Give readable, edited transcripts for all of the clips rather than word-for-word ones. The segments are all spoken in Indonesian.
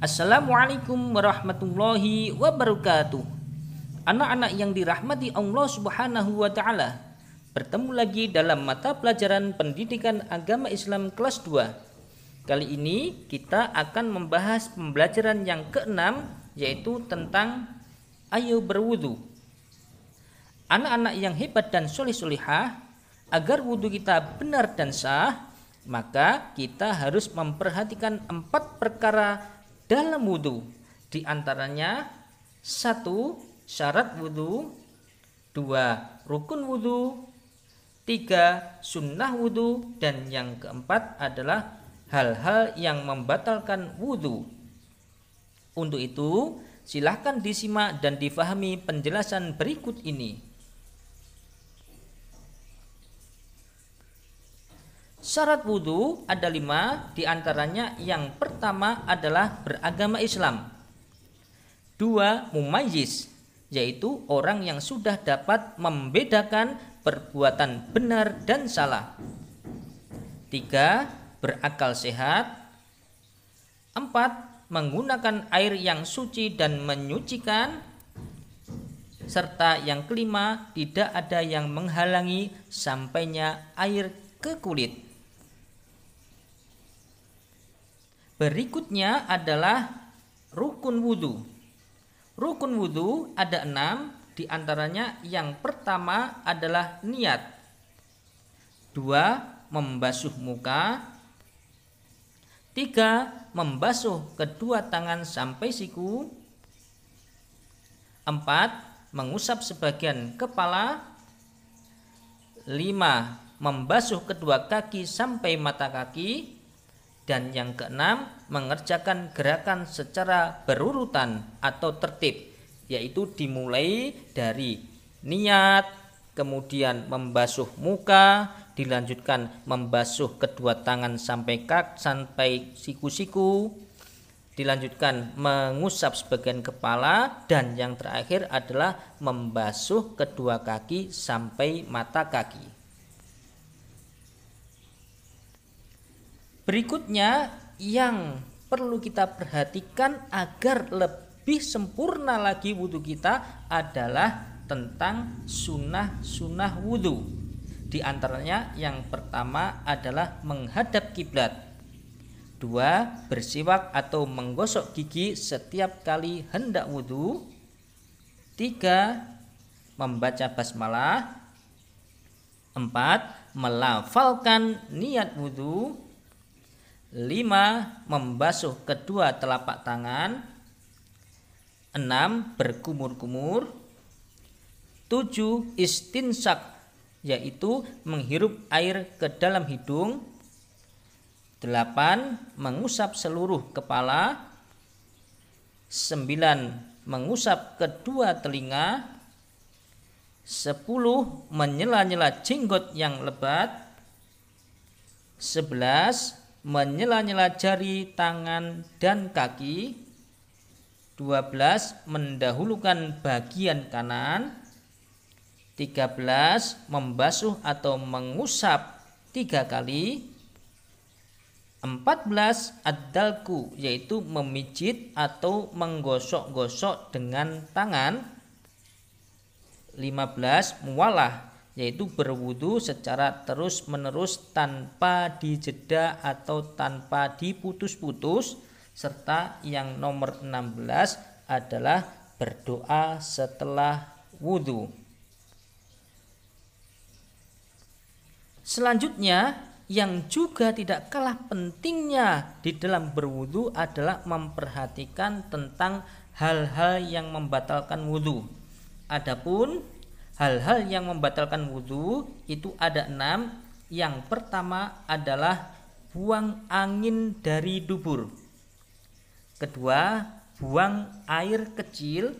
Assalamualaikum warahmatullahi wabarakatuh. Anak-anak yang dirahmati Allah Subhanahu wa taala, bertemu lagi dalam mata pelajaran Pendidikan Agama Islam kelas 2. Kali ini kita akan membahas pembelajaran yang keenam, yaitu tentang ayo berwudu. Anak-anak yang hebat dan soleh-solihah, agar wudu kita benar dan sah, maka kita harus memperhatikan 4 perkara dalam wudu. Di antaranya 1. Syarat wudu, 2. Rukun wudu, 3. Sunnah wudu, dan yang keempat adalah hal-hal yang membatalkan wudu. Untuk itu, silahkan disimak dan difahami penjelasan berikut ini. Syarat wudu ada 5, diantaranya yang pertama adalah beragama Islam. 2. Mumayyiz, yaitu orang yang sudah dapat membedakan perbuatan benar dan salah. 3. Berakal sehat. 4. Menggunakan air yang suci dan menyucikan. Serta yang kelima, tidak ada yang menghalangi sampainya air ke kulit. Berikutnya adalah rukun wudu. Rukun wudu ada 6, diantaranya yang pertama adalah niat. 2. Membasuh muka. 3. Membasuh kedua tangan sampai siku. 4. Mengusap sebagian kepala. 5. Membasuh kedua kaki sampai mata kaki. Dan yang keenam, mengerjakan gerakan secara berurutan atau tertib, yaitu dimulai dari niat, kemudian membasuh muka, dilanjutkan membasuh kedua tangan sampai siku-siku, dilanjutkan mengusap sebagian kepala, dan yang terakhir adalah membasuh kedua kaki sampai mata kaki. Berikutnya yang perlu kita perhatikan agar lebih sempurna lagi wudhu kita adalah tentang sunnah-sunnah wudhu. Di antaranya yang pertama adalah menghadap kiblat. 2. Bersiwak atau menggosok gigi setiap kali hendak wudhu. 3. Membaca basmalah. 4. Melafalkan niat wudhu. 5. Membasuh kedua telapak tangan. 6. Berkumur-kumur. 7. Istinsak, yaitu menghirup air ke dalam hidung. 8. Mengusap seluruh kepala. 9. Mengusap kedua telinga. 10. Menyela-nyela jenggot yang lebat. 11. Menyela-nyela jari tangan dan kaki. 12. Mendahulukan bagian kanan. 13. Membasuh atau mengusap 3 kali. 14. Ad-dalku, yaitu memijit atau menggosok-gosok dengan tangan. 15. Muwalah, yaitu berwudu secara terus-menerus tanpa dijeda atau tanpa diputus-putus. Serta yang nomor 16 adalah berdoa setelah wudu. Selanjutnya, yang juga tidak kalah pentingnya di dalam berwudu adalah memperhatikan tentang hal-hal yang membatalkan wudu. Adapun hal-hal yang membatalkan wudu itu ada 6. Yang pertama adalah buang angin dari dubur. Kedua, buang air kecil.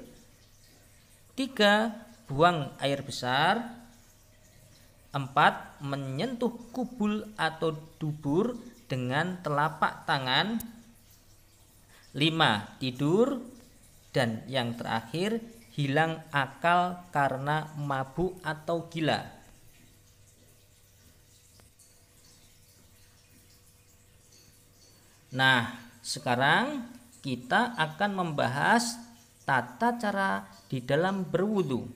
3. Buang air besar. 4. Menyentuh kubul atau dubur dengan telapak tangan. 5. Tidur. Dan yang terakhir, hilang akal karena mabuk atau gila. Nah, sekarang kita akan membahas tata cara di dalam berwudu.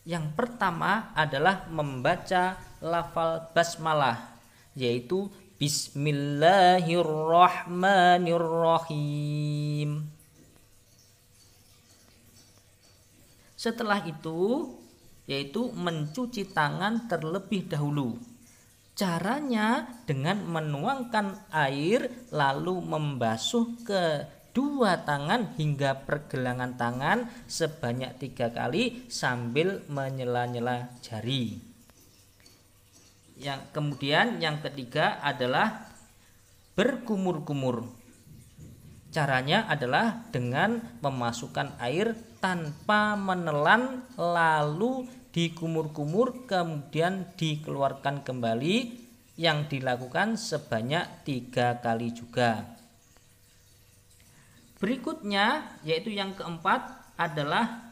Yang pertama adalah membaca lafal basmalah, yaitu Bismillahirrahmanirrahim. Setelah itu, yaitu mencuci tangan terlebih dahulu. Caranya dengan menuangkan air lalu membasuh kedua tangan hingga pergelangan tangan sebanyak 3 kali sambil menyela-nyela jari. Kemudian yang ketiga adalah berkumur-kumur. Caranya adalah dengan memasukkan air tanpa menelan lalu dikumur-kumur kemudian dikeluarkan kembali, yang dilakukan sebanyak 3 kali juga. Berikutnya yaitu yang keempat adalah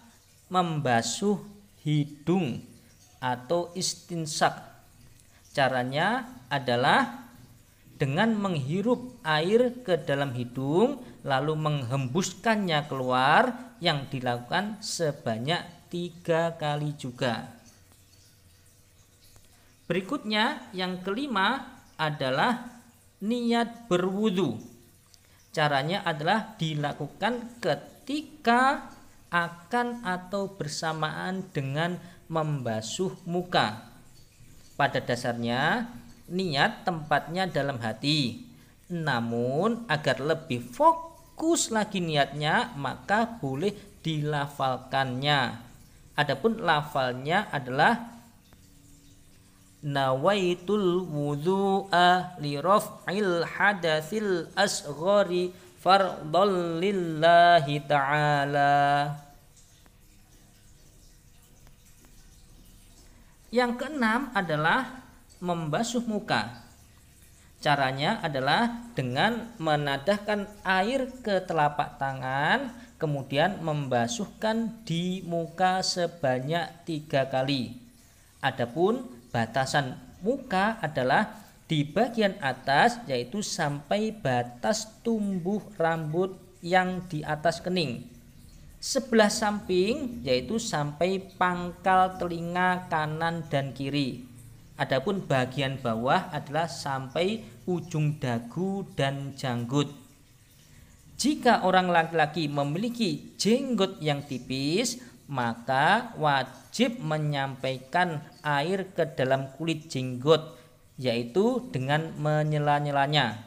membasuh hidung atau istinsak. Caranya adalah dengan menghirup air ke dalam hidung lalu menghembuskannya keluar, yang dilakukan sebanyak 3 kali juga. Berikutnya yang kelima adalah niat berwudu. Caranya adalah dilakukan ketika akan atau bersamaan dengan membasuh muka. Pada dasarnya niat tempatnya dalam hati, namun agar lebih fokus lagi niatnya maka boleh dilafalkannya. Adapun lafalnya adalah nawaitul wudu'a li raf'il hadatsil asghari fardhal lillahi ta'ala. Yang keenam adalah membasuh muka. Caranya adalah dengan menadahkan air ke telapak tangan, kemudian membasuhkan di muka sebanyak 3 kali. Adapun batasan muka adalah di bagian atas, yaitu sampai batas tumbuh rambut yang di atas kening. Sebelah samping yaitu sampai pangkal telinga kanan dan kiri. Adapun bagian bawah adalah sampai ujung dagu dan janggut. Jika orang laki-laki memiliki jenggot yang tipis, maka wajib menyampaikan air ke dalam kulit jenggot, yaitu dengan menyela-nyelanya.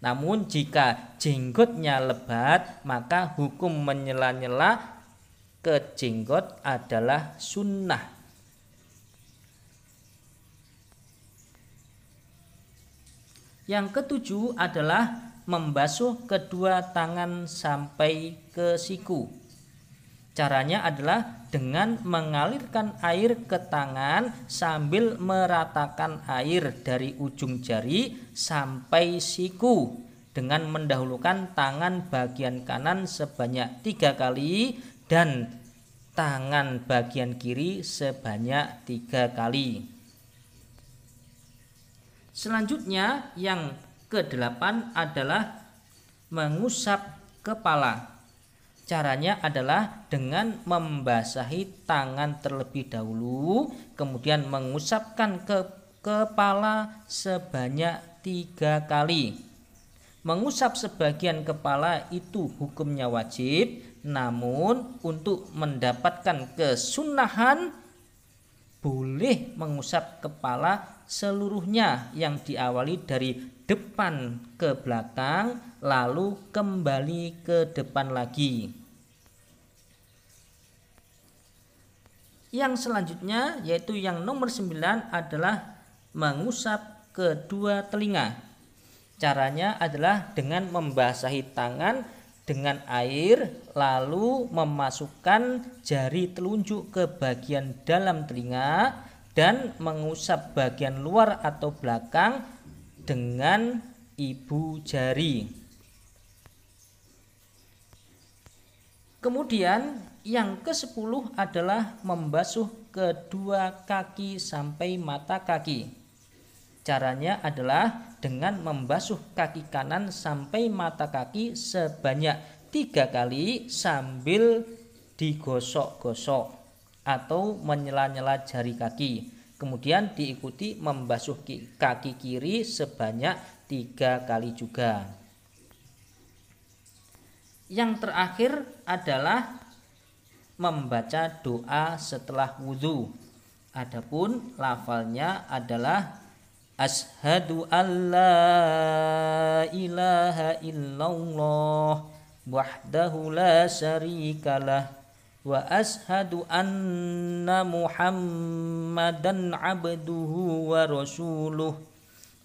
Namun jika jenggotnya lebat, maka hukum menyela-nyela ke jenggot adalah sunnah. Yang ketujuh adalah membasuh kedua tangan sampai ke siku. Caranya adalah dengan mengalirkan air ke tangan sambil meratakan air dari ujung jari sampai siku, dengan mendahulukan tangan bagian kanan sebanyak 3 kali dan tangan bagian kiri sebanyak 3 kali. Selanjutnya yang ke-8 adalah mengusap kepala. Caranya adalah dengan membasahi tangan terlebih dahulu, kemudian mengusapkan ke kepala sebanyak 3 kali. Mengusap sebagian kepala itu hukumnya wajib, namun untuk mendapatkan kesunahan boleh mengusap kepala seluruhnya, yang diawali dari depan ke belakang lalu kembali ke depan lagi. Yang selanjutnya yaitu yang nomor 9 adalah mengusap kedua telinga. Caranya adalah dengan membasahi tangan dengan air lalu memasukkan jari telunjuk ke bagian dalam telinga dan mengusap bagian luar atau belakang dengan ibu jari. Kemudian yang ke-10 adalah membasuh kedua kaki sampai mata kaki. Caranya adalah dengan membasuh kaki kanan sampai mata kaki sebanyak 3 kali sambil digosok-gosok atau menyela-nyela jari kaki. Kemudian diikuti membasuh kaki kiri sebanyak 3 kali juga. Yang terakhir adalah membaca doa setelah wudhu. Adapun lafalnya adalah Ashhadu an la ilaha illallah wahdahu la syarikalah wa ashhadu anna Muhammadan abduhu wa rasuluh.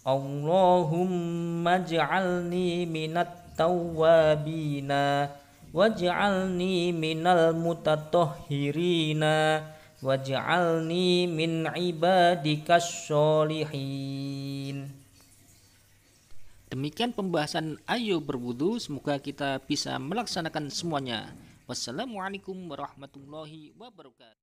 Allahumma ja'alni minat tawwabina waj'alni minal mutatahhirina waj'alni min ibadikas sholihin. Demikian pembahasan ayo berwudu, semoga kita bisa melaksanakan semuanya. Wassalamualaikum warahmatullahi wabarakatuh.